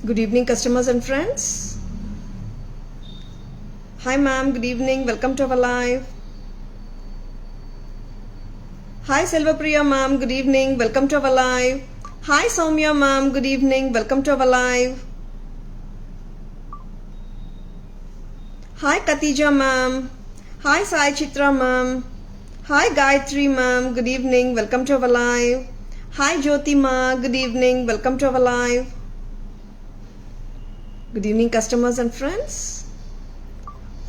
Good evening, customers and friends. Hi, ma'am. Good evening. Welcome to our live. Hi, Selvapriya, ma'am. Good evening. Welcome to our live. Hi, Soumya, ma'am. Good evening. Welcome to our live. Hi, Katija, ma'am. Hi, Sai Chitra, ma'am. Hi, Gayatri, ma'am. Good evening. Welcome to our live. Hi, Jyoti, ma. Good evening. Welcome to our live. Good evening, customers and friends.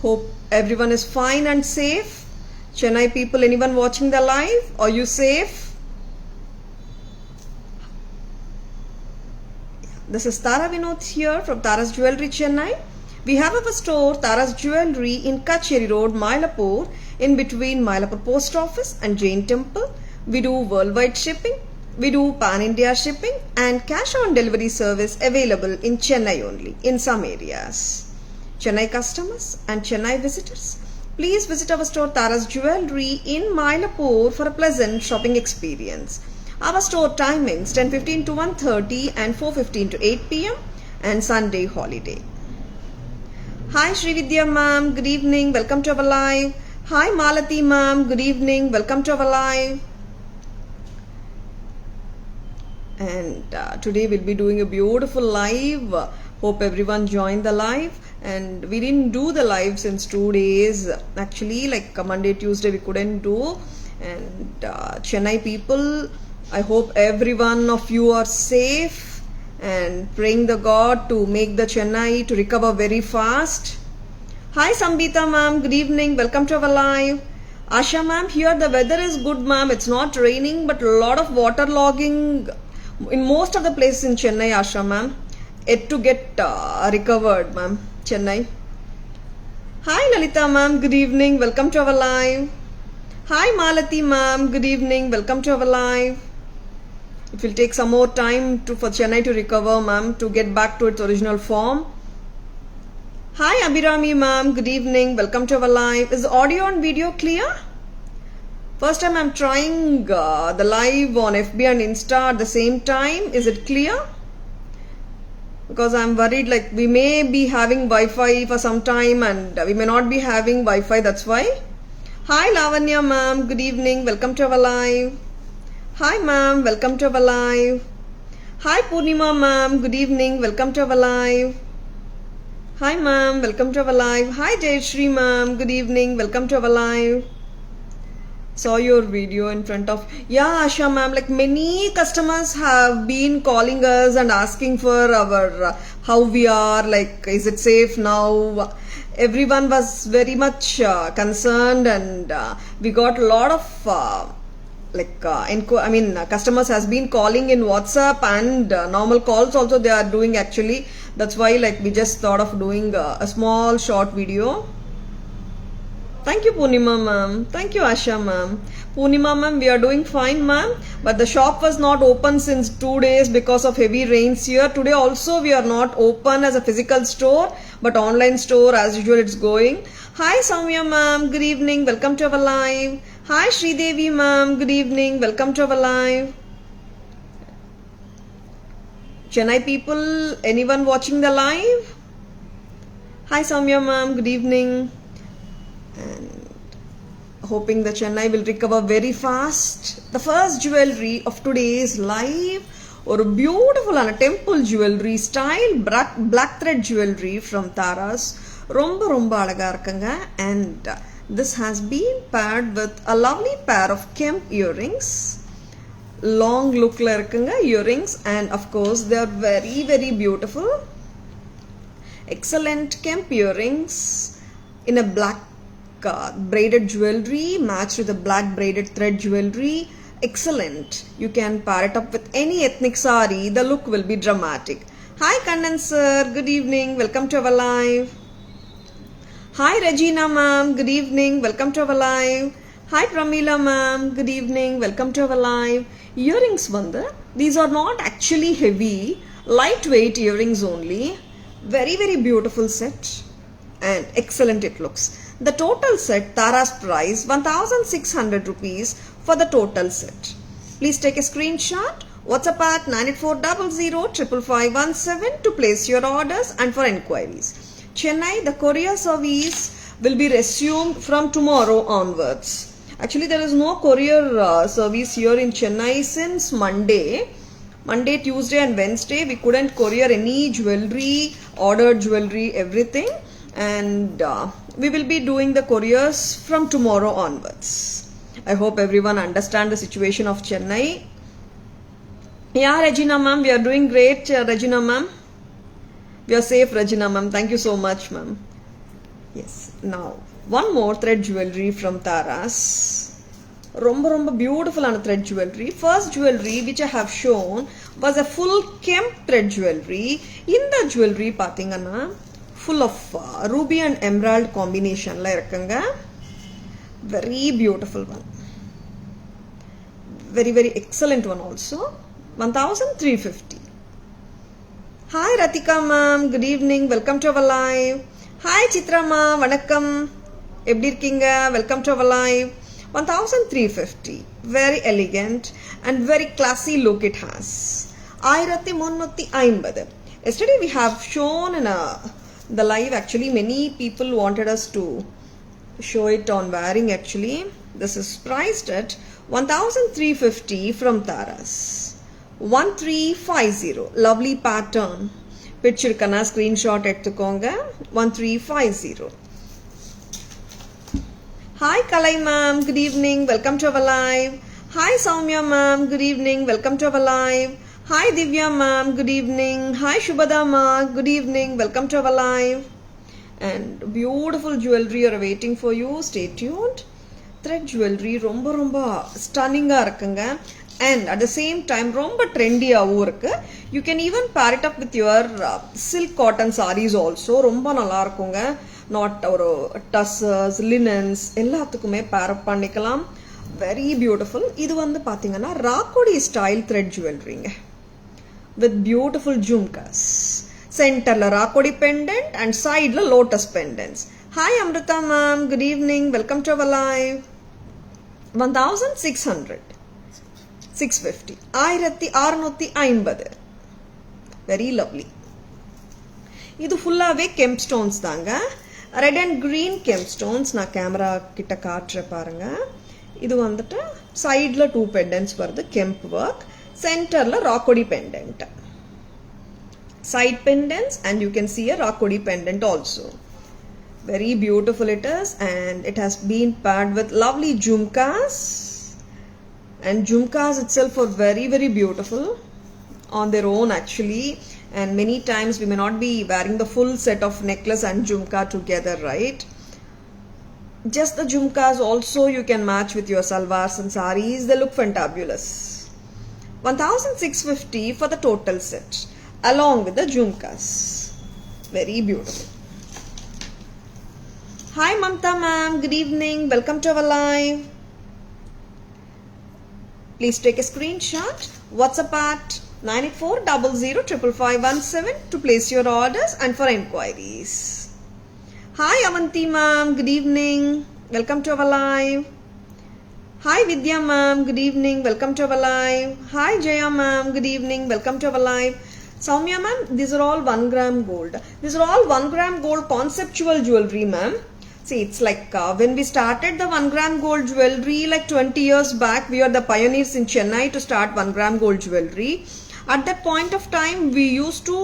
Hope everyone is fine and safe. Chennai people, anyone watching the live? Are you safe? This is Tara Vinod here from Tara's Jewelry, Chennai. We have our store Tara's Jewelry in Kacheri Road, Mylapore, in between Mylapore Post Office and Jain Temple. We do worldwide shipping. We do pan-India shipping and cash on delivery service available in Chennai only, in some areas. Chennai customers and Chennai visitors, please visit our store Tara's Jewelry in Mylapore for a pleasant shopping experience. Our store timings 10:15 to 1:30 and 4:15 to 8 p.m. and Sunday holiday. Hi Srividya ma'am, good evening, welcome to our live. Hi Malati ma'am, good evening, welcome to our live. And today we'll be doing a beautiful live. Hope everyone joined the live. And we didn't do the live since 2 days. Actually, like Monday, Tuesday we couldn't do. And Chennai people, I hope every one of you are safe and praying the God to make the Chennai to recover very fast. Hi Sambita ma'am, good evening, welcome to our live. Asha ma'am, here the weather is good ma'am, it's not raining but a lot of water logging in most of the places in Chennai, Asha ma'am. Yet to get recovered ma'am, Chennai. Hi Lalita ma'am, good evening, welcome to our live. Hi Malati ma'am, good evening, welcome to our live. It will take some more time for Chennai to recover ma'am, to get back to its original form. Hi Abhirami ma'am, good evening, welcome to our live. Is the audio and video clear? First time I'm trying the live on FB and Insta at the same time. Is it clear? Because I'm worried like we may be having Wi-Fi for some time and we may not be having Wi-Fi, that's why. Hi Lavanya ma'am, good evening, welcome to our live. Hi ma'am, welcome to our live. Hi Purnima ma'am, good evening, welcome to our live. Hi ma'am, welcome to our live. Hi Jayashri ma'am, good evening, welcome to our live. Saw your video in front of Asha ma'am, like many customers have been calling us and asking for our how we are, like is it safe now. Everyone was very much concerned and we got a lot of customers has been calling in WhatsApp and normal calls also they are doing actually. That's why like we just thought of doing a small short video. Thank you Purnima ma'am. Thank you Asha ma'am. Purnima ma'am, we are doing fine ma'am. But the shop was not open since 2 days because of heavy rains here. Today also we are not open as a physical store. But online store as usual it's going. Hi Soumya ma'am. Good evening. Welcome to our live. Hi Sridevi ma'am. Good evening. Welcome to our live. Chennai people, anyone watching the live? Hi Soumya ma'am. Good evening. And hoping the Chennai will recover very fast. The first jewelry of today's live or beautiful on a temple jewelry style black thread jewelry from Tara's. Romba alaga irukanga, and this has been paired with a lovely pair of Kemp earrings. Long look la irukanga earrings, and of course they are very very beautiful. Excellent Kemp earrings in a black braided jewelry matched with a black braided thread jewelry. Excellent. You can pair it up with any ethnic sari. The look will be dramatic. Hi Kannan sir. Good evening. Welcome to our live. Hi Regina ma'am. Good evening. Welcome to our live. Hi Pramila ma'am. Good evening. Welcome to our live. Earrings vanda. These are not actually heavy. Lightweight earrings only. Very very beautiful set. And excellent it looks. The total set Tara's price 1600 rupees for the total set. Please take a screenshot. WhatsApp at 98400 to place your orders and for enquiries. Chennai, the courier service will be resumed from tomorrow onwards. Actually, there is no courier service here in Chennai since Monday, Tuesday and Wednesday. We couldn't courier any jewelry, ordered jewelry, everything. And we will be doing the couriers from tomorrow onwards. I hope everyone understand the situation of Chennai. Yeah, Regina ma'am, we are doing great, Regina ma'am. We are safe, Regina ma'am. Thank you so much, ma'am. Yes, now one more thread jewelry from Taras. Romba beautiful thread jewelry. First jewelry which I have shown was a full Kemp thread jewelry. In the jewelry, pathingana, full of ruby and emerald combination la irukanga. Very beautiful one. Very excellent one also. 1350. Hi Ratika ma'am, good evening. Welcome to our live. Hi Chitra ma, vanakkam. Eppadi irkeenga? Welcome to our live. 1350. Very elegant and very classy look it has. 1350. Yesterday we have shown in the live, actually many people wanted us to show it on wearing actually. This is priced at 1350 from Taras. 1350. Lovely pattern. Picture kana screenshot எடுத்துக்கோங்க. 1350. Hi Kalai ma'am, good evening. Welcome to our live. Hi Soumya ma'am, good evening. Welcome to our live. Hi Divya ma'am, good evening. Hi Shubhada ma, good evening. Welcome to our live. And beautiful jewelry are waiting for you. Stay tuned. Thread jewelry romba stunning ah irukanga. And at the same time romba trendy ஆவும் இருக்கு. You can even pair it up with your silk cotton sarees also. ரொம்ப நல்லா இருக்குங்க. Not ஒரு tussers, linens எல்லாத்துக்குமே pair up பண்ணிக்கலாம். Very beautiful. இது வந்து பாத்தீங்கன்னா ராக்கோடி style thread jewelryங்க. With beautiful jhumkas. Centerல ராக்கோடி pendant and sideல lotus pendants. Hi Amrita ma'am, good evening. Welcome to our live. 1600. 650. 1650. Very lovely. இது ஃபுல்லாவே Kemp stones தாங்க. Red and green Kemp stones. நான் camera கிட்ட காட்ற பாருங்க. இது வந்துட்டு சைடுல 2 pendants வருது Kemp work. சென்டர்ல ராக்கோடி pendant. Side pendants and you can see a ராக்கோடி pendant also. Very beautiful it is, and it has been paired with lovely jhumkas. And jhumkas itself are very beautiful on their own actually, and many times we may not be wearing the full set of necklace and jhumka together, right? Just the jhumkas also you can match with your salwars and sarees. They look fantabulous. 1650 for the total set along with the jhumkas. Very beautiful. Hi Mamta ma'am, good evening. Welcome to our live. Please take a screenshot. WhatsApp at 98400 to place your orders and for enquiries. Hi Avanti ma'am, good evening. Welcome to our live. Hi Vidya ma'am, good evening. Welcome to our live. Hi Jaya ma'am, good evening. Welcome to our live. Soumya ma'am, these are all 1 gram gold. These are all 1 gram gold conceptual jewelry ma'am. See, it's like when we started the 1 gram gold jewelry like 20 years back, we are the pioneers in Chennai to start 1 gram gold jewelry. At that point of time, we used to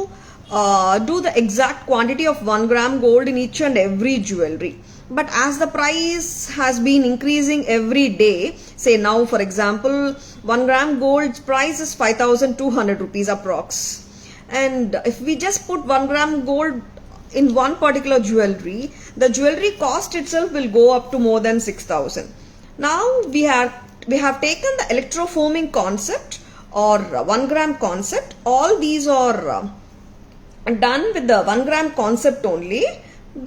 do the exact quantity of 1 gram gold in each and every jewelry. But as the price has been increasing every day, say now for example, 1 gram gold's price is 5,200 rupees approx. And if we just put 1 gram gold in one particular jewelry, the jewelry cost itself will go up to more than 6,000. Now we have taken the electrofoaming concept or 1 gram concept. All these are done with the 1 gram concept only.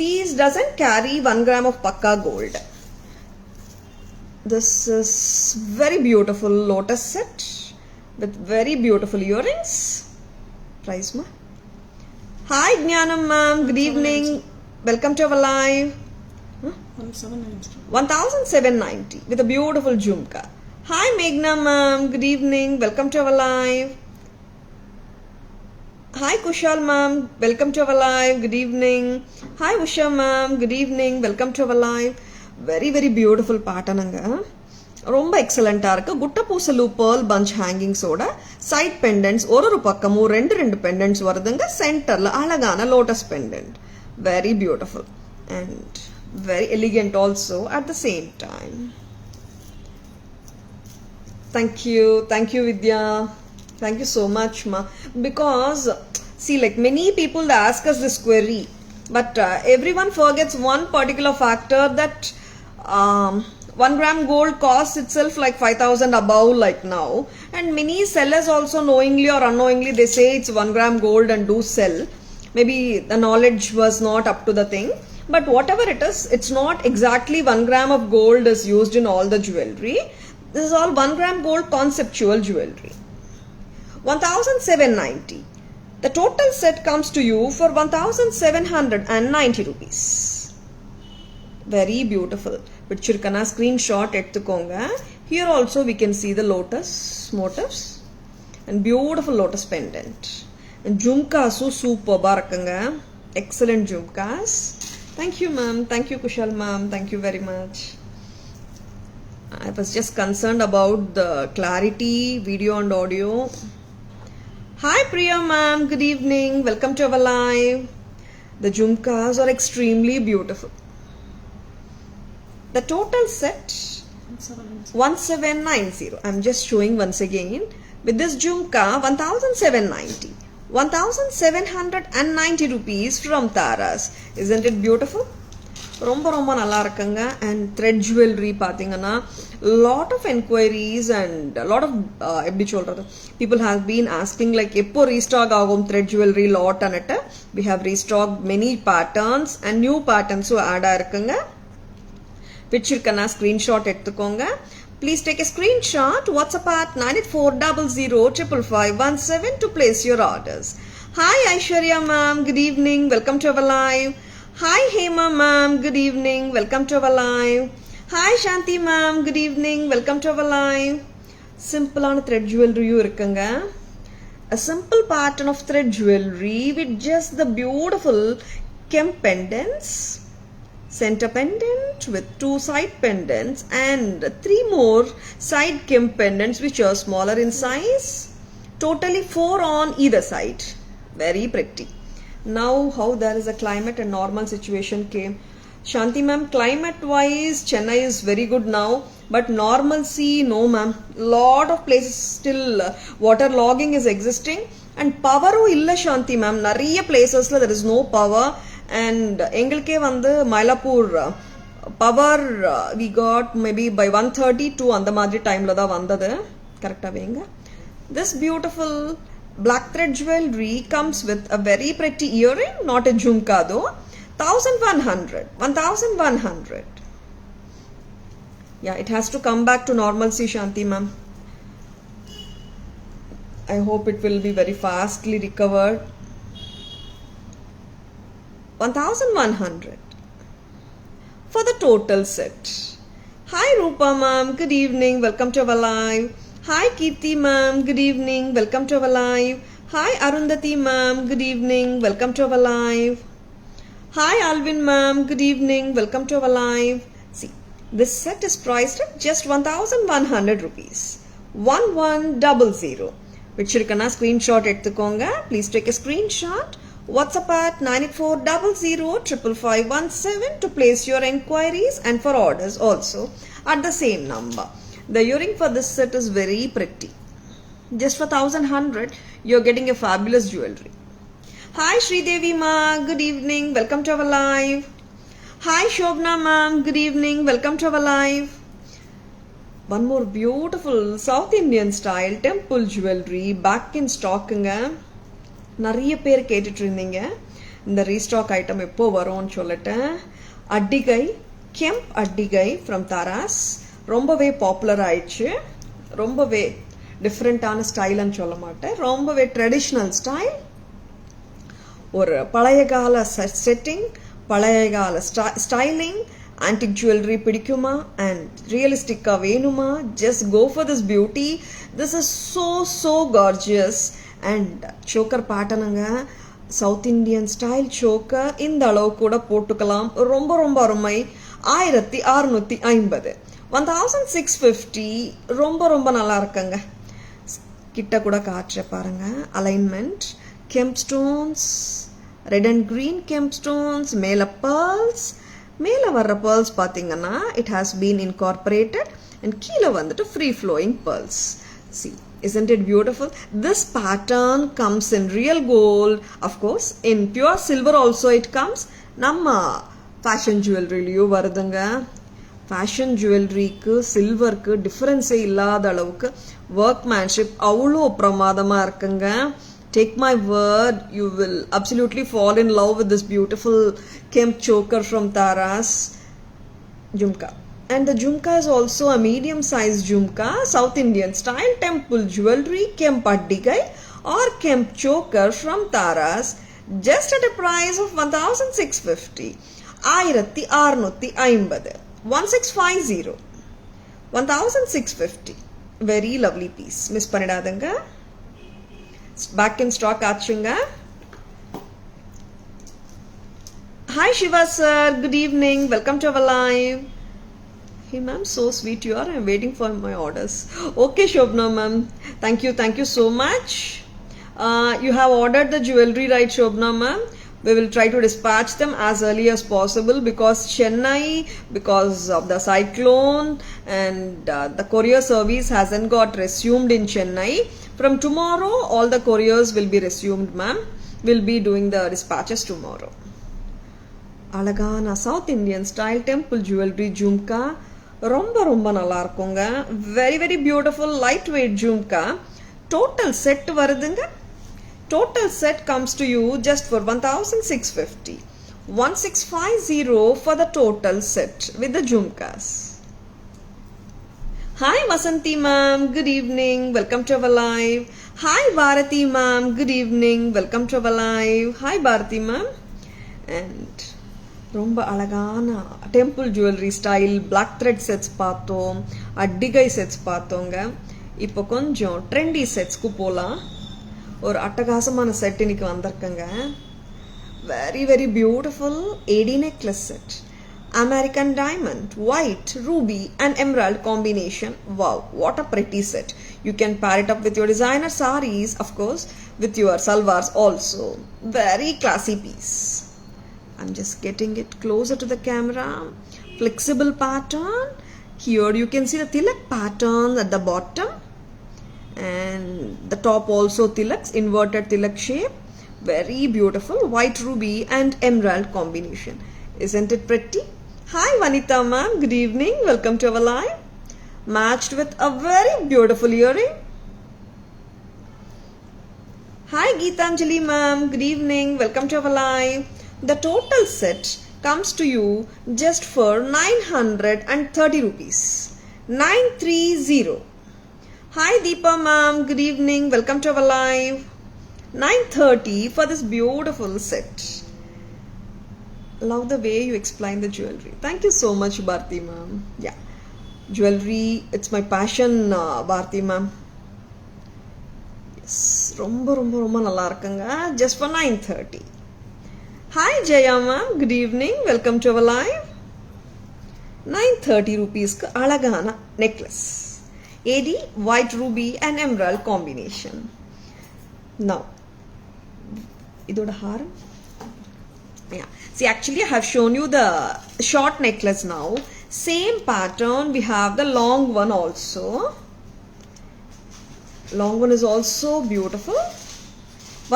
These doesn't carry 1 gram of pakka gold. This is very beautiful lotus set with very beautiful earrings. Price ma? Hi Jnanam ma'am, good evening. Welcome to our live. 1790 with a beautiful jhumka. Hi Meghna ma'am, good evening, welcome to our live. Hi Kushal ma'am, welcome to our live, good evening. Hi Usha ma'am, good evening, welcome to our live. Very beautiful patternanga. ரொம்ப எக்ஸலண்டா இருக்கு. குட்ட பூசலு pearl bunch hangings ஓட side பெண்டன்ட்ஸ் ஒரு பக்கமும் ரெண்டு பெண்டன்ட்ஸ் வருதுங்க. சென்டர்ல அழகான lotus pendant. Very beautiful and very elegant also at the same time. Thank you Vidya, thank you so much ma, because see like many people they ask us this query, but everyone forgets one particular factor that 1 gram gold costs itself like 5,000 above like now, and many sellers also knowingly or unknowingly they say it's 1 gram gold and do sell. Maybe the knowledge was not up to the thing, but whatever it is, it's not exactly 1 gram of gold is used in all the jewelry. This is all 1 gram gold conceptual jewelry. 1790. The total set comes to you for 1790 rupees. Very beautiful. Pichirkana screenshot எடுத்துக்கோங்க. Here also we can see the lotus motifs and beautiful lotus pendant. And jhumkas superb இருக்குங்க. Excellent jhumkas. Thank you ma'am. Thank you Kushal ma'am. Thank you very much. I was just concerned about the clarity, video and audio. Hi Priya ma'am, good evening. Welcome to our live. The jhumkas are extremely beautiful. The total set 1790. I'm just showing once again. With this jhumka 1790. 1790 rupees from Taras. Isn't it beautiful? ரொம்ப நல்லா இருக்குங்க. And thread jewelry பாத்தீங்கன்னா lot of enquiries and a lot of எப்படி சொல்றது, people have been asking like எப்போ restock ஆகும் thread jewelry lot அன்னுட்டு. We have restocked many patterns and new patterns add ஆயிருக்குங்க. பிடிச்சிருக்கனா screenshot எடுத்துக்கோங்க. Please take a screenshot. WhatsApp at 9840055517 to place your orders. Hi Aishwarya ma'am, good evening, welcome to our live. Hi Hema ma'am, good evening, welcome to our live. Hi Shanti ma'am, good evening, welcome to our live. Simple on thread jewelry இருக்குங்க. A simple pattern of thread jewelry with just the beautiful Kemp pendants, center pendant with 2 side pendants and 3 more side Kemp pendants which are smaller in size. Totally 4 on either side. Very pretty. Now how there is a climate and normal situation came. Shanti ma'am, climate wise Chennai is very good now, but normalcy no ma'am. Lot of places still water logging is existing and power illa Shanti ma'am. Nariya places la there is no power, and engalke vandu Mylapore power we got maybe by 1:32 அந்த மாதிரி டைம்ல தான் வந்தது. கரெக்ட்டா வேங்க. This beautiful black thread jewelry comes with a very pretty earring, not a jhumka though. 1100. Yeah, it has to come back to normalcy Shanti ma'am. I hope it will be very fastly recovered. 1100 for the total set. Hi Rupa ma'am, good evening, welcome to our live. Hi Kirti ma'am, good evening, welcome to our live. Hi Arundhati ma'am, good evening, welcome to our live. Hi Alvin ma'am, good evening, welcome to our live. See, this set is priced at just 1100 rupees. 1100. Vichirukana screenshot எடுத்துக்கோங்க. Please take a screenshot. WhatsApp at 9400055517 to place your enquiries and for orders also at the same number. The earring for this set is very pretty. Just for 1100, you're getting a fabulous jewelry. Hi Sridevi ma, good evening, welcome to our live. Hi Shobna ma'am, good evening, welcome to our live. One more beautiful South Indian style temple jewelry back in stock. நிறைய பேர் கேட்டுட்டு இருந்தீங்க இந்த restock item எப்போ வரும்னு சொல்லிட்டு. அட்டிகை, கெம்ப் அட்டிகை from Tara's ரொம்பவே popular ஆயிடுச்சு. ரொம்பவே டிஃப்ரெண்டான ஸ்டைல்னு சொல்ல மாட்டேன், ரொம்பவே ட்ரெடிஷ்னல் ஸ்டைல். ஒரு பழைய கால செட்டிங், பழைய கால styling antique jewelry pidikuma and realistic ka venuma, just go for this beauty. This is so gorgeous. And choker pattern anga South Indian style choker இந்த அளவு கூட போட்டுக்கலாம். ரொம்ப அருமை. 1650 1650 ரொம்ப நல்லா இருக்குங்க. கிட்ட கூட காட்ற பாருங்க. alignment kemp stones, red and green kemp stones, மேல pearls, மேல வர்ற pearls பாத்தீங்கன்னா it has been incorporated and கீழ வந்துட்டு free flowing pearls. See, isn't it beautiful? This pattern comes in real gold, of course in pure silver also it comes. நம்ம fashion jewelry லயோ வருதுங்க. fashion jewelryக்கு சில்வருக்கு டிஃபரன்ஸே இல்லாத அளவுக்கு workmanship அவ்வளோ பிரமாதமா இருக்குங்க. Take my word, you will absolutely fall in love with this beautiful kemp choker from Tara's jhumka. And the jhumka is also a medium sized jhumka, South Indian style temple jewelry, kemp addigai or kemp choker from Tara's, just at a price of 1650. 1650. 1650. 1650. Very lovely piece. Miss Panidadanga. Back in stock aachunga. Hi Shiva sir, good evening. Welcome to our live. Hey ma'am, so sweet you are. I'm waiting for my orders. Okay Shobna ma'am. Thank you so much. You have ordered the jewelry, right Shobna ma'am? We will try to dispatch them as early as possible because Chennai, because of the cyclone and the courier service hasn't got resumed in Chennai. From tomorrow, all the couriers will be resumed, ma'am. We'll be doing the dispatches tomorrow. Alagana South Indian style temple jewelry jhumka. ரொம்ப நல்லா இருக்குங்க. Very beautiful lightweight jhumka. Total set வருதுங்க. Total set comes to you just for 1650. 1650 for the total set with the jhumkas. Hi Vasanti ma'am, good evening. Welcome to our live. Hi Bharati ma'am, good evening. Welcome to our live. Hi Bharati ma'am. And ரொம்ப அழகான temple jewellery style black thread sets பார்த்தோம், அட்டிகை sets பார்த்தோங்க. இப்போ கொஞ்சம் trendy செட்ஸ்க்கு போகலாம். ஒரு அட்டகாசமான set இன்னைக்கு வந்திருக்குங்க. very beautiful AD necklace set. American diamond, white, ruby and emerald combination. Wow, what a pretty set. You can pair it up with your designer sarees, of course, with your salwars also. Very classy piece. I'm just getting it closer to the camera. Flexible pattern. Here you can see the tilak pattern at the bottom. And the top also tilaks, inverted tilak shape. Very beautiful. White ruby and emerald combination. Isn't it pretty? Hi Vanita ma'am. Good evening. Welcome to our live. Matched with a very beautiful earring. Hi Geetanjali ma'am. Good evening. Welcome to our live. The total set comes to you just for 930 rupees. 930. Hi Deepa ma'am. Good evening. Welcome to our live. 930 for this beautiful set. Love the way you explain the jewelry. Thank you so much Bharti ma'am. Yeah. Jewelry, it's my passion Bharti ma'am. Yes. ரொம்ப நல்லா இருக்குங்க. Just for 930. Hi Jaya ma'am, good evening. Welcome to our live. 930 rupees ku alagana necklace. AD white ruby and emerald combination. Now, idoda haram. Yeah. See, actually I have shown you the short necklace now. Same pattern, we have the long one also. Long one is also beautiful.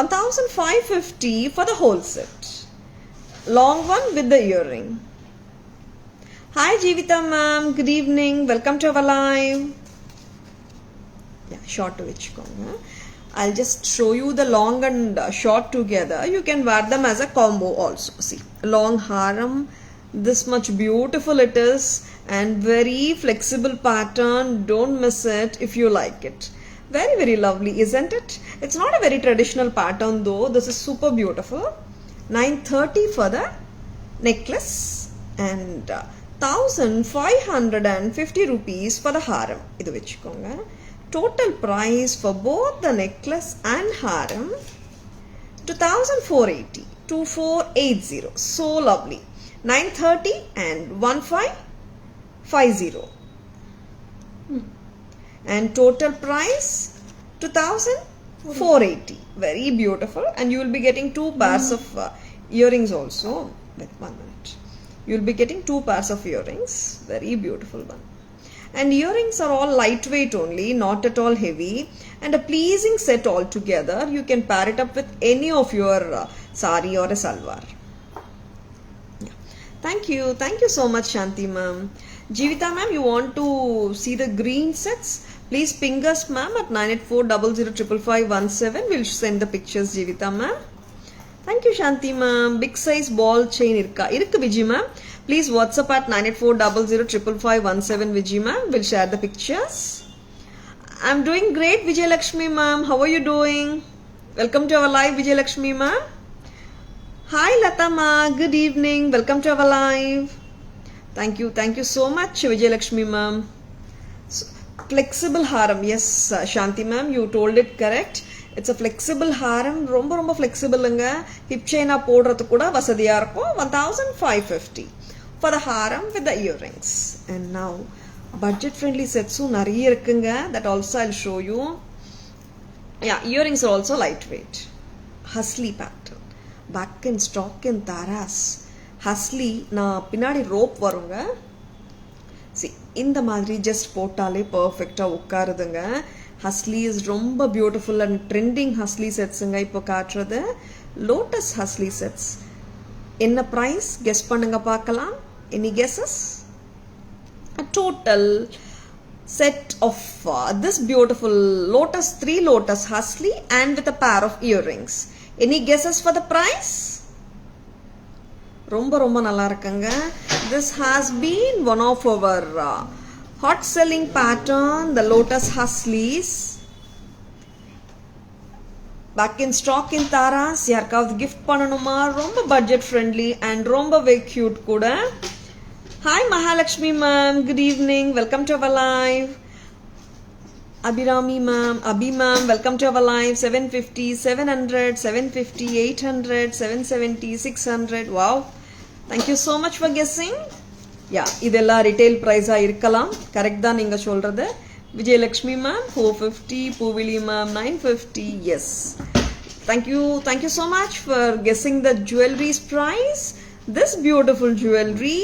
1550 for the whole set. Long one with the earring. Hi Jeevita ma'am, good evening. Welcome to our live. Yeah, short to vechkonga. I'll just show you the long and short together. You can wear them as a combo also. See, long haram, this much beautiful it is, and very flexible pattern. Don't miss it if you like it. Very lovely, isn't it? It's not a very traditional pattern though. This is super beautiful. 930 for the necklace and 1550 rupees for the haram. இது வெச்சுக்கோங்க. Total price for both the necklace and haram 2480. 2480. So lovely. 930 and 1550. And total price 2480. Very beautiful. And you will be getting 2 pairs of earrings also. Wait 1 minute. You will be getting 2 pairs of earrings. Very beautiful one. And earrings are all lightweight only, not at all heavy, and a pleasing set altogether. You can pair it up with any of your sari or a salwar. Yeah. Thank you so much, Shanti ma'am. Jeevitha ma'am, you want to see the green sets? Please ping us ma'am at 9840055517. We'll send the pictures, Jeevitha ma'am. Thank you, Shanti ma'am. Big size ball chain irka Vijay ma'am. Please WhatsApp at 9840055517 Vijay ma'am. We'll share the pictures. I'm doing great, Vijay Lakshmi ma'am. How are you doing? Welcome to our live, Vijay Lakshmi ma'am. Hi Lata ma. Good evening. Welcome to our live. Thank you so much, Vijay Lakshmi ma'am. Flexible haram. Yes, Shanti ma'am, you told it correct. It's a flexible haram. ரொம்ப flexible-ங்க. Hip chain-ஆ போடுறது கூட வசதியா இருக்கும். 1550 for the haram with the earrings. And now budget friendly sets-உம் நிறைய இருக்குங்க. That also I'll show you. Yeah, earrings are also lightweight. Hasli pattern. Back and stock and taras. Hasli நான் பின்னாடி rope வருங்க. See, இந்த மாதிரி just போட்டாலே perfect-ஆ உட்காருதுங்க. Hasli is ரொம்ப beautiful and trending Hasli setsங்க இப்போ காட்டுறது. Lotus Hasli sets. என்ன price? Guess பண்ணுங்க பார்க்கலாம். Any guesses? A total set of this beautiful Lotus, 3 Lotus Hasli and with a pair of earrings. Any guesses for the price? ரொம்ப நல்லா இருக்குங்க. This has been one of our hot selling pattern, the Lotus Haslis. Back in stock in Taras. யாருக்காவது gift பண்ணணுமா? ரொம்ப budget friendly and ரொம்பவே cute கூட. Hi Mahalakshmi ma'am, good evening. Welcome to our live. Abhirami ma'am, Abhi ma'am, welcome to our live. 750, 700, 750, 800, 770, 600. Wow. Thank you so much for guessing. Yeah, இதெல்லாம் retail price-ஆ இருக்கலாம். Correct தான் நீங்க சொல்றது. Vijay Lakshmi ma'am, 450, Puvili ma'am, 950. Yes. Thank you so much for guessing the jewelry's price. This beautiful jewelry,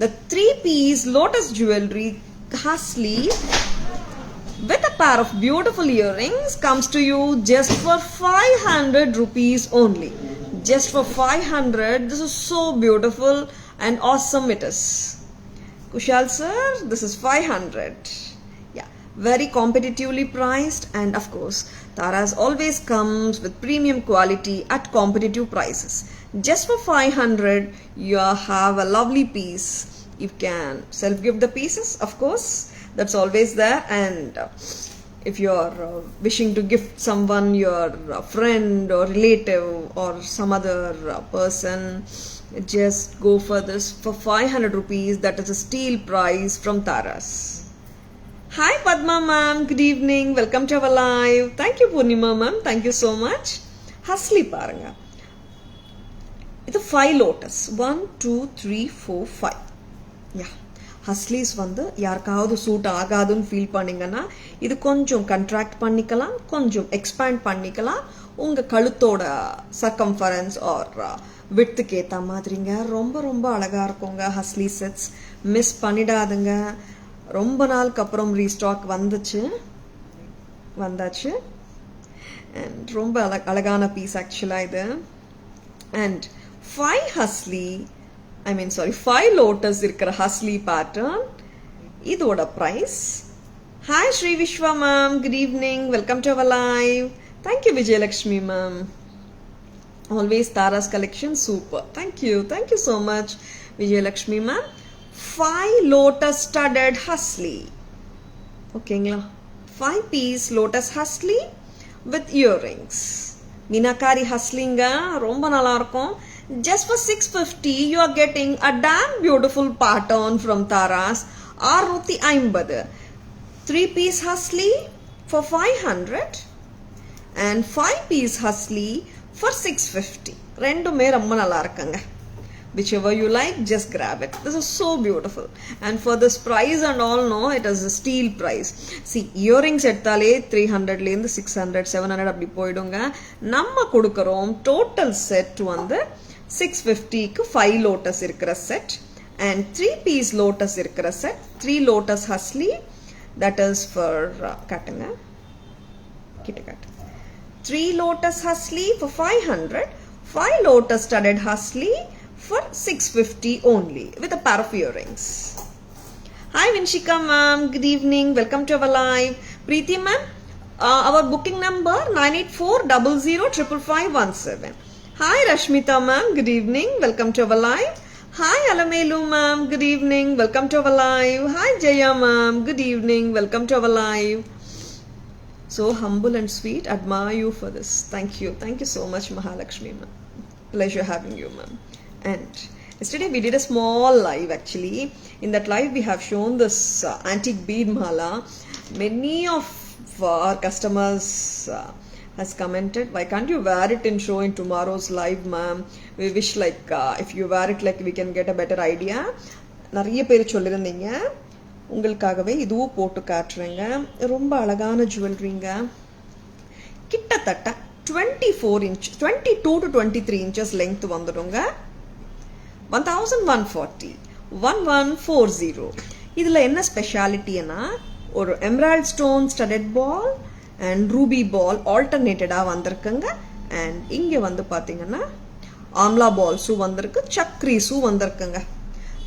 the 3-piece Lotus jewelry Hasli with a pair of beautiful earrings comes to you just for 500 rupees only. Just for 500. This is so beautiful and awesome it is. Kushal sir, this is 500. Yeah, very competitively priced, and of course Taras always comes with premium quality at competitive prices. Just for 500 you have a lovely piece. You can self give the pieces, of course, that's always there. And if you're wishing to gift someone, your friend or relative or some other person, just go for this for 500 rupees. That is a steal price from Taras. Hi Padma ma'am, good evening. Welcome to our live. Thank you Purnima ma'am, thank you so much. Hasli பாருங்க. இது 5 Lotus. 1, 2, 3, 4, 5. Yeah. Haslis வந்து யாருக்காவது suit ஆகாதுன்னு feel பண்ணீங்கன்னா இது கொஞ்சம் contract பண்ணிக்கலாம், கொஞ்சம் எக்ஸ்பேண்ட் பண்ணிக்கலாம். உங்க கழுத்தோட சர்க்கம்ஃபரன்ஸ் ஆர் விட்த்துக்கு ஏற்ற மாதிரிங்க. ரொம்ப அழகா இருக்குங்க ஹஸ்லி செட்ஸ். மிஸ் பண்ணிடாதுங்க. ரொம்ப நாளுக்கு அப்புறம் ரீஸ்டாக் வந்தாச்சு. அண்ட் ரொம்ப அழகான பீஸ் ஆக்சுவலாக இது. அண்ட் 5 Lotus இருக்கிற ஹஸ்லி பேட்டர்ன். இதோட price. Hi Sri Vishwa ma'am, good evening. Welcome to our live. Thank you Vijay Lakshmi ma'am. Always Tara's collection super. Thank you so much Vijay Lakshmi ma'am. 5 Lotus studded Hasli. ஓகேங்களா? 5-piece Lotus Hasli with earrings. Meenakari ஹஸ்லிங்க ரொம்ப நல்லா இருக்கும். Just for 650 you are getting a damn beautiful pattern from Taras. 650 3-piece husly for 500 and 5-piece husly for 650. ரெண்டுமே ரொம்ப நல்லா இருக்குங்க. Whichever you like, just grab it. This is so beautiful. And for this price and all, no, it is a steal price. See, earrings எடுத்தாலே 300 லேந்து 600 700 அப்படி போயிடுங்க. நம்ம கொடுக்கறோம் total set வந்து 650 க்கு 5 lotus இருக்கிற set and 3-piece lotus இருக்கிற set, 3 lotus husly, that is for காட்டுங்க. கிட்ட காட்டு. 3 lotus husly for 500, 5 lotus studded husly for 650 only with a pair of earrings. Hi Vinshika ma'am, good evening, welcome to our live. Preeti ma'am, our booking number 9840055517. Hi Rashmita ma'am, good evening, welcome to our live. Hi Alamelu ma'am, good evening, welcome to our live. Hi Jaya ma'am, good evening, welcome to our live. So humble and sweet, admire you for this. Thank you so much Mahalakshmi ma'am. Pleasure having you ma'am. And yesterday we did a small live actually. In that live we have shown this antique bead mala. Many of our customers has commented, why can't you wear it and show in tomorrow's live ma'am? We wish like if you wear it like we can get a better idea. நிறைய பேர் சொல்லிருந்தீங்க. உங்களுக்காகவே இதுவும் போட்டு காட்டுறேங்க. ரொம்ப அழகான ஜுவல்லரிங்க. கிட்டத்தட்ட 24 inch 22 to 23 inches length வந்துடுங்க. 1140 1140. இதுல என்ன ஸ்பெஷாலிட்டினா ஒரு emerald stone studded ball and ruby ball ஆல்டர்னேட்டடா வந்திருக்குங்க. அண்ட் இங்க வந்து பாத்தீங்கன்னா ஆம்லா பால்ஸும் வந்திருக்கு, சக்ரீஸும் வந்திருக்குங்க.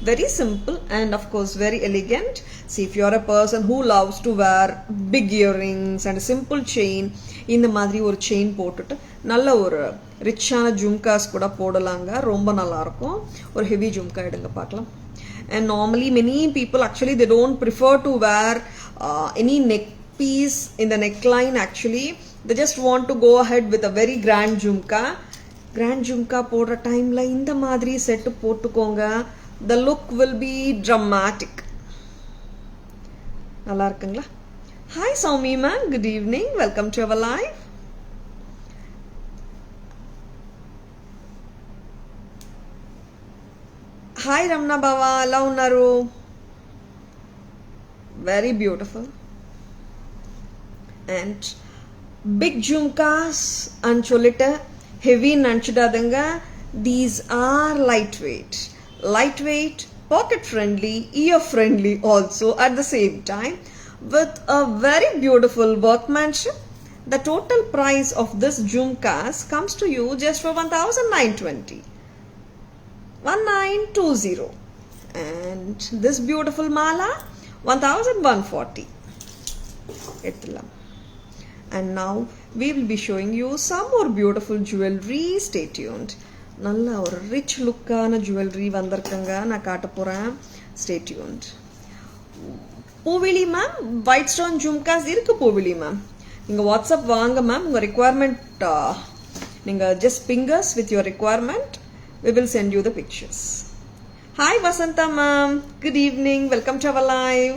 Very simple and of course very elegant. See, if you are a person who loves to wear big earrings and a simple chain, இந்த மாதிரி ஒரு செயின் போட்டுட்டு நல்ல ஒரு ரிச்சான ஜும்காஸ் கூட போடலாங்க. ரொம்ப நல்லா இருக்கும். ஒரு ஹெவி ஜும்கா எடுங்க பார்க்கலாம். And normally many people actually they don't prefer to wear any neck piece in the neckline actually. They just want to go ahead with a very grand jhumka. Grand jhumka போடுற டைம்ல இந்த மாதிரி set போட்டுக்கோங்க. The look will be dramatic. நல்லா இருக்குங்களா? Hi Soumi ma'am, good evening, welcome to our live. Hi Ramna Bava, ela unnaru? Very beautiful. And big jhumkas and cholita heavy nanchidadanga. These are lightweight, pocket friendly, ear friendly also at the same time, with a very beautiful workmanship. The total price of this jhumkas comes to you just for 1920. 1920. And this beautiful mala 1140. And now we will be showing you some more beautiful jewelry. Stay tuned. நல்ல ஒரு rich லுக்கான jewellery வந்திருக்குங்க. நான் காட்ட போறேன். Stay tuned. Poovili ma'am, white stone jhumkas இருக்கு Poovili ma'am. நீங்க WhatsApp வாங்க ma'am. உங்க ரிக்வயர்மெண்ட் நீங்க just ping us with your requirement. We will send you the pictures. Hi Vasanta ma'am, good evening, welcome to our live.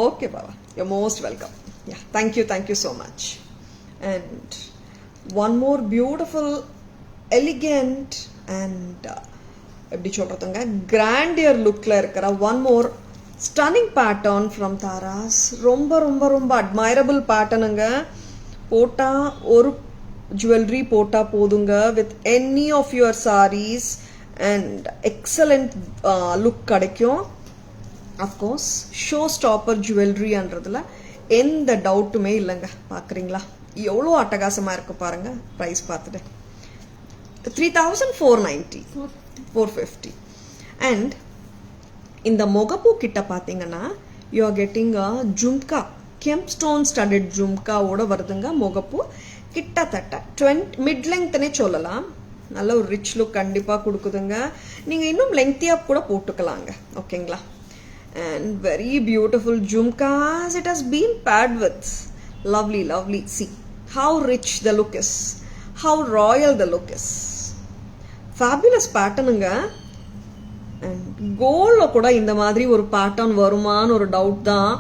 Okay Baba, you're most welcome. Yeah, thank you so much. And one more beautiful, elegant and எப்படி சொல்றதுங்க, grandeur lookல இருக்கிற one more stunning pattern from Taras. ரொம்ப ரொம்ப ரொம்ப admirable patternங்க. போட்டா ஒரு jewelry போட்டா போதுங்க with any of your sarees and excellent look கிடைக்கும். Of course show stopper jewelry அன்றதுல எந்த டவுட்டுமே இல்லைங்க. பார்க்குறீங்களா எவ்வளோ அட்டகாசமா இருக்கு பாருங்க. ப்ரைஸ் பார்த்துட்டு 3490 450. And இந்த முகப்பூ கிட்ட பார்த்தீங்கன்னா you are getting a jhumka, kemp stone studded jhumka ஓட வருதுங்க. முகப்பூ கிட்டத்தட்ட 20 மிட் லெங்க்த்னே சொல்லலாம். நல்ல ஒரு ரிச் லுக் கண்டிப்பா கொடுக்குதுங்க. நீங்க இன்னும் லெங்க்தியா கூட போட்டுக்கலாங்க. ஓகேங்களா? And very beautiful jhumkas it has been paired with. Lovely. See how rich the look is, how royal the look is. Fabulous பேட்டர்னுங்க. அண்ட் கோல்டில் கூட இந்த மாதிரி ஒரு பேட்டர்ன் வருமானு ஒரு டவுட் தான்.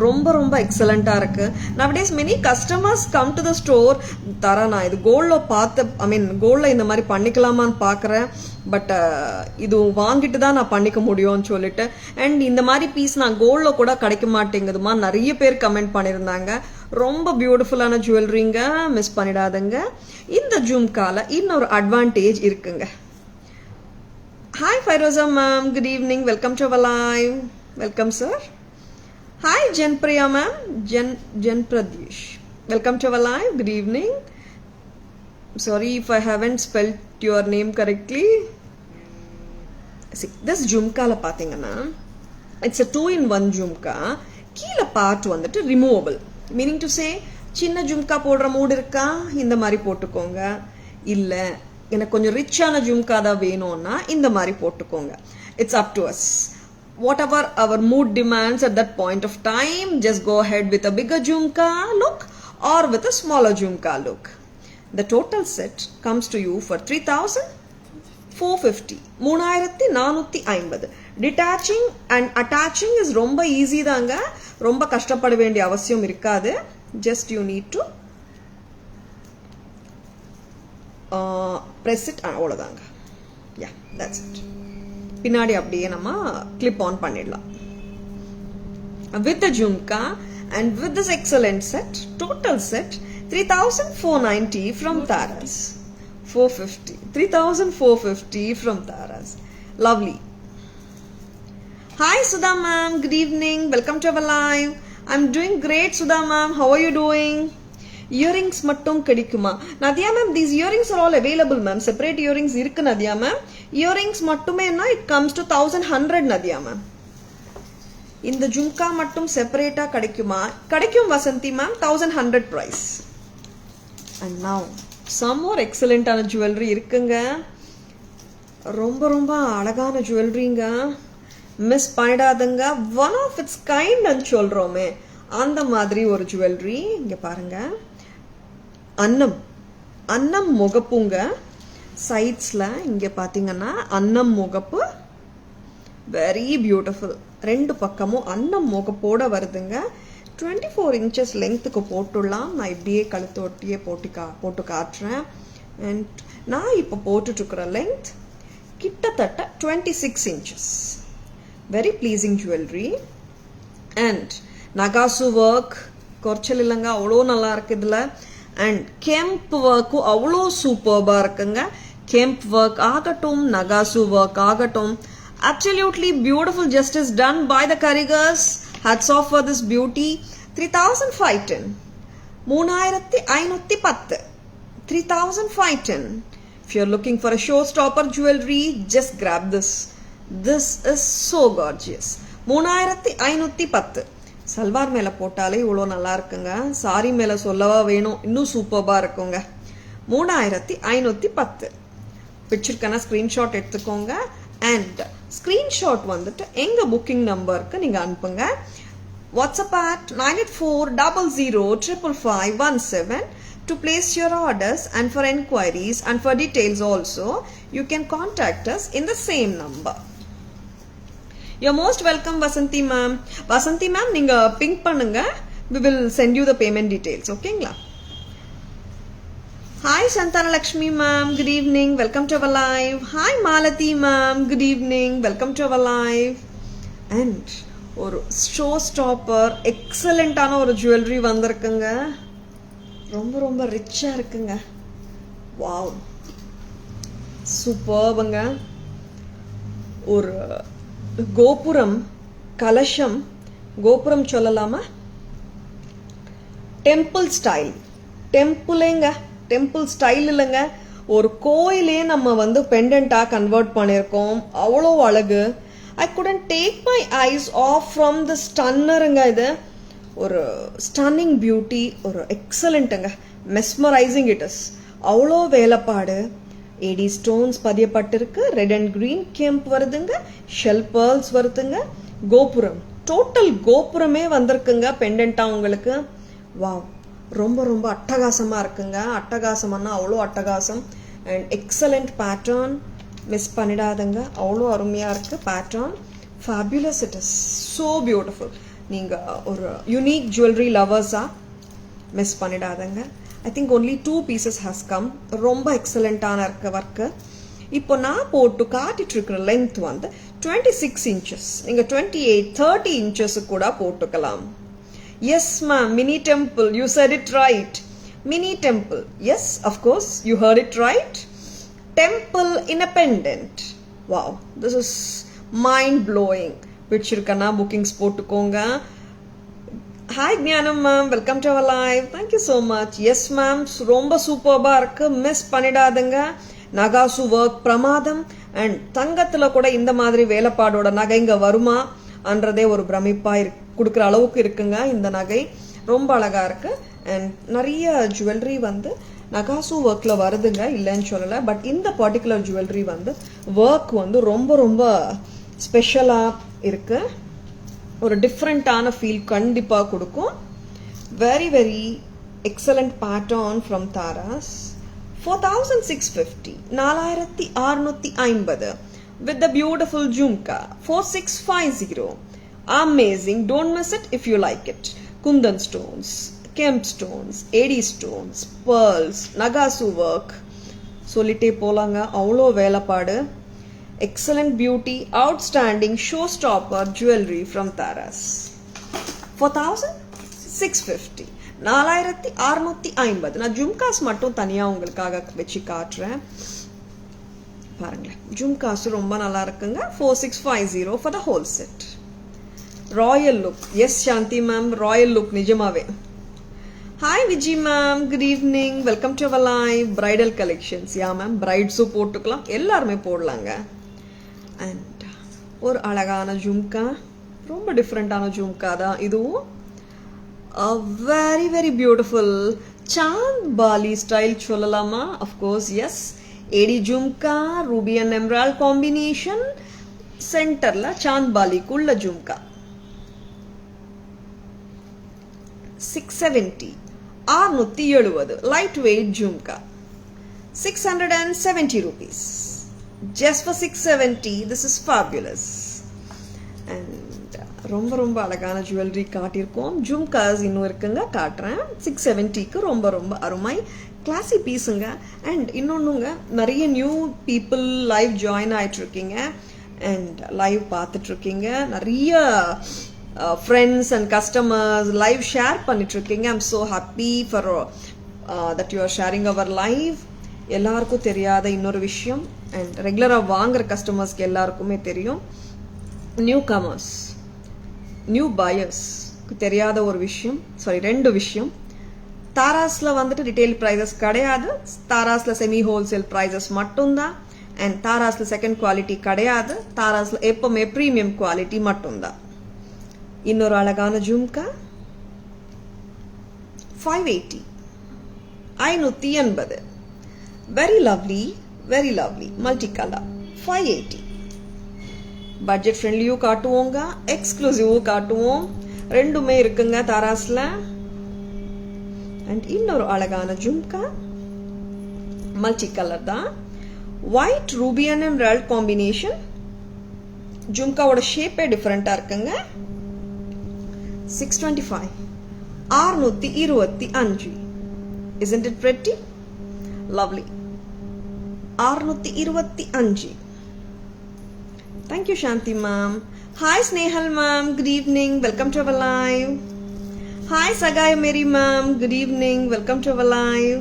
ரொம்ப ரொம்ப எக்ஸலண்டா இருக்கு. nowadays many customers come to the store, தர நான் இது கோல்டில் பார்த்து கோல்டில் இந்த மாதிரி பண்ணிக்கலாமான்னு பார்க்குறேன். பட் இது வாங்கிட்டு தான் நான் பண்ணிக்க முடியும்னு சொல்லிட்டு. அண்ட் இந்த மாதிரி பீஸ் நான் கோல்டில் கூட கிடைக்க மாட்டேங்குதுமா நிறைய பேர் கமெண்ட் பண்ணியிருந்தாங்க. ரொம்ப பியூட்டிஃபுல்லான ஜுவல்லரிங்க, மிஸ் பண்ணிடாதுங்க. இந்த ஜும்கால இன்னொரு அட்வான்டேஜ் இருக்குங்க. Hi Firoza ma'am, good evening, welcome to our live. Welcome sir. Hi Janpriya ma'am, Jan Pradesh. Welcome to our live. Good evening. Sorry if I haven't spelled your name correctly. See, this jhumka la pathingana, it's a 2-in-1 jhumka. Keela part vandu removable. Meaning to say, chinna jhumka podra mood irukka, indha mari potukonga. Illa எனக்கு கொஞ்சம் ரிச்சான ஜும்கா தான் வேணும்னா இந்த மாதிரி போட்டுக்கோங்க. It's up to us. Whatever our mood demands at that point of time, just go ahead with a bigger jhumka look or with a smaller jhumka look. The total set comes to you for 3,450. 3,450. Detaching and attaching is ரொம்ப easy தாங்க. ரொம்ப கஷ்டப்பட வேண்டிய அவசியம் இருக்காது. Just you need to press it அவ்வளவுதாங்க. Yeah, that's it. பின்னாடி அப்படியே நம்ம கிளிப் ஆன் பண்ணிடலாம். With the jhumka and with this excellent set, total set 3,490 from Taras. 450. 3,450 from Taras. Lovely. Hi Sudha ma'am, good evening. Welcome to our live. I'm doing great Sudha ma'am. How are you doing? Earrings mattum kedikuma. Nadia ma'am, these earrings are all available ma'am. Separate earrings irukku Nadia ma'am. Earrings mattume na it comes to 1,100 Nadia ma'am. In the jhumka mattum separate ah kedikuma. Kedikum Vasanthi ma'am, 1,100 price. And now some more excellent ana jewelry irukanga. Romba romba alagana jewelryங்க. Miss பண்ணிடாதங்க. One of its kind ன்னு சொல்றோமே அந்த மாதிரி ஒரு jewellery இங்க பாருங்க. அன்னம் முகப்புங்க. சைட்ஸ்ல இங்க பாத்தீங்கன்னா அன்னம் முகப்பு, வெரி பியூட்டிஃபுல். ரெண்டு பக்கமும் அன்னம் முகப்போட வருதுங்க. 24 inches லெங்க்த்துக்கு போட்டுடலாம். நான் இப்படியே கழுத்து ஒட்டியே போட்டு காட்டுறேன். அண்ட் நான் இப்போ போட்டுட்டு இருக்கிற லெங்க்த் கிட்டத்தட்ட 26 inches. Very pleasing jewellery. And நகாசு ஒர்க் குறைச்சல் இல்லைங்க, அவ்வளோ நல்லா இருக்கு இதில். அண்ட் கெம்ப் ஒர்க்கும் அவ்வளோ சூப்பர்பா இருக்குங்க. கெம்ப் ஒர்க் ஆகட்டும், நகாசு ஒர்க் ஆகட்டும், absolutely beautiful justice done by the karigars. Hats off for this beauty. 3,510. 3,510. 3,510. If you're looking for a showstopper jewelry, just grab this. This is so gorgeous. 3,510. Salwar மேல போட்டாலே இவ்வளோ நல்லா இருக்குங்க. சாரி மேல சொல்லவா வேணும், இன்னும் சூப்பர்பா இருக்குங்க. 3,510. பிக்சருக்கான ஸ்கிரீன்ஷாட் எடுத்துக்கோங்க. அண்ட் ஸ்கிரீன்ஷாட் வந்துட்டு எங்க புக்கிங் நம்பருக்கு நீங்க அனுப்புங்க. WhatsApp at 9840055517 to place your orders, and for enquiries and for details also you can contact us in the same number. You're most welcome Vasanthi ma'am. Vasanthi ma'am, நீங்க pink பண்ணுங்க. We will send you the payment details. ஓகேங்களா? Hi Santana Lakshmi ma'am, good evening, welcome to our live. Hi Malati ma'am, good evening, welcome to our live. And ஒரு show stopper எக்ஸலண்டான ஒரு jewellery வந்திருக்குங்க. ரொம்ப ரொம்ப ரிச்சா இருக்குங்க. Wow, சூப்பர்புங்க. ஒரு கோபுரம், கலசம், கோபுரம் சொல்லலாமா, டெம்பிள் ஸ்டைல். டெம்பிளேங்க, டெம்பிள் ஸ்டைல் இல்லைங்க, ஒரு கோயிலே நம்ம வந்து பெண்டண்டா கன்வெர்ட் பண்ணியிருக்கோம். அவ்வளோ அழகு. I couldn't take my eyes off from the stunnerங்க. இது ஒரு ஸ்டன்னிங் பியூட்டி, ஒரு எக்ஸலண்ட்டுங்க, மெஸ்மரைசிங் இட் இஸ். அவ்வளோ வேலைப்பாடு. ஏடி ஸ்டோன்ஸ் பதியப்பட்டிருக்கு. ரெட் அண்ட் கிரீன் கெம்ப் வருதுங்க. ஷெல் பேர்ல்ஸ் வருதுங்க. கோபுரம், டோட்டல் கோபுரமே வந்திருக்குங்க பெண்டண்டா உங்களுக்கு. வாவ், ரொம்ப ரொம்ப அட்டகாசமா இருக்குங்க. அட்டகாசம்னா அவ்வளோ அட்டகாசம். And excellent pattern. மிஸ் பண்ணிடாதங்க, அவ்வளோ அருமையாக இருக்குது pattern. Fabulous, it is so beautiful. நீங்கள் ஒரு யூனிக் ஜுவல்லரி லவர்ஸாக மிஸ் பண்ணிடாதங்க. I think only 2 pieces has come. ரொம்ப எக்ஸலண்ட்டான இருக்க ஒர்க்கு. இப்போ நான் போட்டு காட்டிட்டு இருக்கிற லென்த் வந்து 26 inches. நீங்கள் 28, 30 inches கூட போட்டுக்கலாம். Yes ma'am, mini temple, you said it right. Mini temple, yes, of course, you heard it right. Temple in a pendant. Wow, this is mind blowing. பிடிச்சிருக்கனா bookings போட்டுக்கோங்க. Hi Gnanam ma'am, welcome to our live. Thank you so much. Yes ma'am, ரொம்ப சூப்பர்பா இருக்கு, miss பண்ணிடாதங்க. நகாசு work பிரமாதம். And தங்கத்துல கூட இந்த மாதிரி வேலைப்பாடோட நகை இங்க வருமா அன்றதே ஒரு பிரமிப்பா கொடுக்குற அளவுக்கு இருக்குங்க. இந்த நகை ரொம்ப அழகா இருக்கு. அண்ட் நிறைய ஜுவல்லரி வந்து நகாசு ஒர்க்ல வருதுங்க, இல்லைன்னு சொல்லலை. பட் இந்த பர்டிகுலர் ஜுவல்லரி வந்து ஒர்க் வந்து ரொம்ப ரொம்ப ஸ்பெஷலா இருக்கு. ஒரு டிஃப்ரெண்டான ஃபீல் கண்டிப்பாக கொடுக்கும். Very very excellent pattern from Tara's. 4650, 4650 with the beautiful jhumka. 4650, amazing. Don't miss it if you like it. Kundan stones, kemp stones, AD stones, pearls, nagasu work. சொல்லிட்டே போலாங்க, அவ்வளோ வேலைப்பாடு. Excellent beauty, outstanding showstopper jewelry from Taras. 4650, 4650. நான் ஜும்காஸ் மட்டும் தனியா உங்களுக்காக வச்சு காட்டுறேன் பாருங்களேன். ஜும்காஸ் ரொம்ப நல்லா இருக்குங்க. 4650 for the whole set. Royal look, yes Shanti ma'am, royal look நிஜமாவே. Hi Viji ma'am, good evening, welcome to our live. Bridal collections, yeah ma'am, பிரைட்ஸும் போட்டுக்கலாம், எல்லாருமே போடலாங்க. அண்ட் ஒரு அழகான ஜும்கா, ரொம்ப டிஃப்ரெண்டான ஜும்கா தான் இதுவும். Very very beautiful chandbali style சொல்லலாமா? Of course yes. AD jhumka, ruby and emerald combination, சென்டர்ல சாந்த் பாலிக்குள்ள jhumka. 670, 670, light weight jhumka. 670 rupees. Just for 670, this is fabulous. And ரொம்ப ரொம்ப அழகான ஜுவல்லரி காட்டியிருக்கோம். ஜும்காஸ் இன்னும் இருக்குங்க, காட்டுறேன். 670க்கு ரொம்ப ரொம்ப அருமை, கிளாசி பீஸுங்க. அண்ட் இன்னொன்றுங்க, நிறைய நியூ பீப்புள் லைவ் ஜாயின் ஆகிட்டு இருக்கீங்க அண்ட் லைவ் பார்த்துட்டு இருக்கீங்க. நிறைய friends and customers live share பண்ணிட்டு இருக்கீங்க. I'm so happy for that you are sharing our live. எல்லாருக்கும் தெரியாத இன்னொரு விஷயம், அண்ட் ரெகுலராக வாங்குற கஸ்டமர்ஸ்க்கு எல்லாருக்குமே தெரியும், நியூ கமர்ஸ், நியூ பையர்ஸ்க்கு தெரியாத ஒரு விஷயம், சாரி 2 விஷயம். தாராஸ்ல வந்துட்டு ரிட்டெயில் ப்ரைஸஸ் கிடையாது. தாராஸ்ல செமி ஹோல்சேல் ப்ரைஸஸ் மட்டும்தான். அண்ட் தாராஸ்ல செகண்ட் குவாலிட்டி கிடையாது. தாராஸ்ல எப்பவுமே ப்ரீமியம் குவாலிட்டி மட்டும்தான். இன்னொரு அழகான jhumka 580, 580. Very lovely, very lovely multi colour. 580. Budget ஃப்ரெண்ட்லியும் காட்டுவோங்க, எக்ஸ்க்ளூசிவும் காட்டுவோம், ரெண்டுமே இருக்குங்க தாராஸ்ல. அண்ட் இன்னொரு அழகான ஜும்கா, மல்டி கலர் தான், white ruby and emerald combination. ஜும்காவோட ஷேப்பே டிஃபரெண்டா இருக்குங்க. 625, 625. Isn't it pretty? Lovely. 625. Thank you Shanti ma'am. Hi Snehal ma'am, good evening, welcome to our live. Hi Sagai Mary ma'am, good evening, welcome to our live.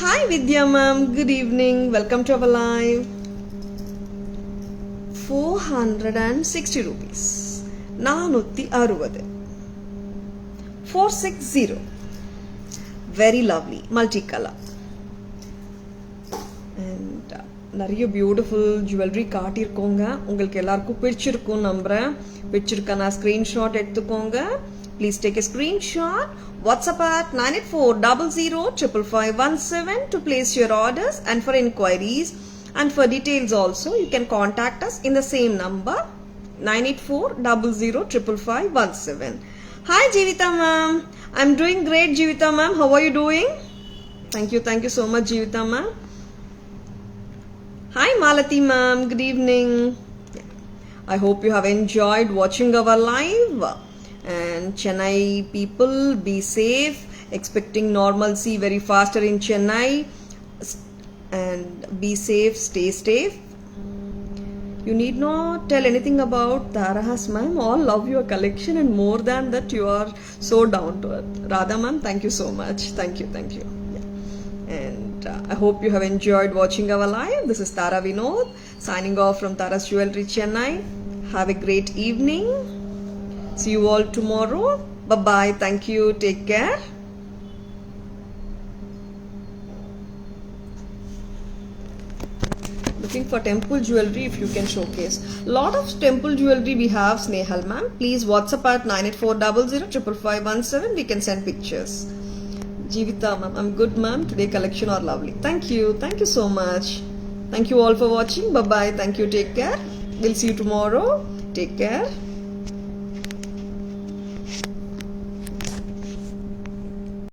Hi Vidya ma'am, good evening, welcome to our live. 460 rupees. 460. 460. Very lovely multicolor. And நிறைய beautiful jewellery காட்டியிருக்கோங்க. உங்களுக்கு எல்லாருக்கும் பிடிச்சிருக்கும் நம்புறேன். பிடிச்சிருக்கா screenshot எடுத்துக்கோங்க. Please take a screenshot. WhatsApp at 9840055517 to place your orders, and for inquiries and for details also you can contact us in the same number 9840055517. Hi Jeevita ma'am, I'm doing great Jeevita ma'am, how are you doing? Thank you so much Jeevita ma'am. Hi Malati ma'am, good evening. I hope you have enjoyed watching our live. And Chennai people, be safe. Expecting normalcy very faster in Chennai. And be safe, stay safe. You need not tell anything about Tarahas ma'am. All love your collection, and more than that, you are so down to earth. Radha ma'am, thank you so much. Thank you, thank you. Yeah. And I hope you have enjoyed watching our live. This is Tara Vinod signing off from Tara's Jewelry Chennai. Have a great evening. See you all tomorrow. Bye bye. Thank you. Take care. Looking for temple jewelry, if you can showcase. Lot of temple jewelry we have, Snehal ma'am. Please WhatsApp at 98400 We can send pictures. Jeevita ma'am, I'm good ma'am. Today collection are lovely. Thank you. Thank you so much. Thank you all for watching. Bye bye. Thank you. Take care. We'll see you tomorrow. Take care.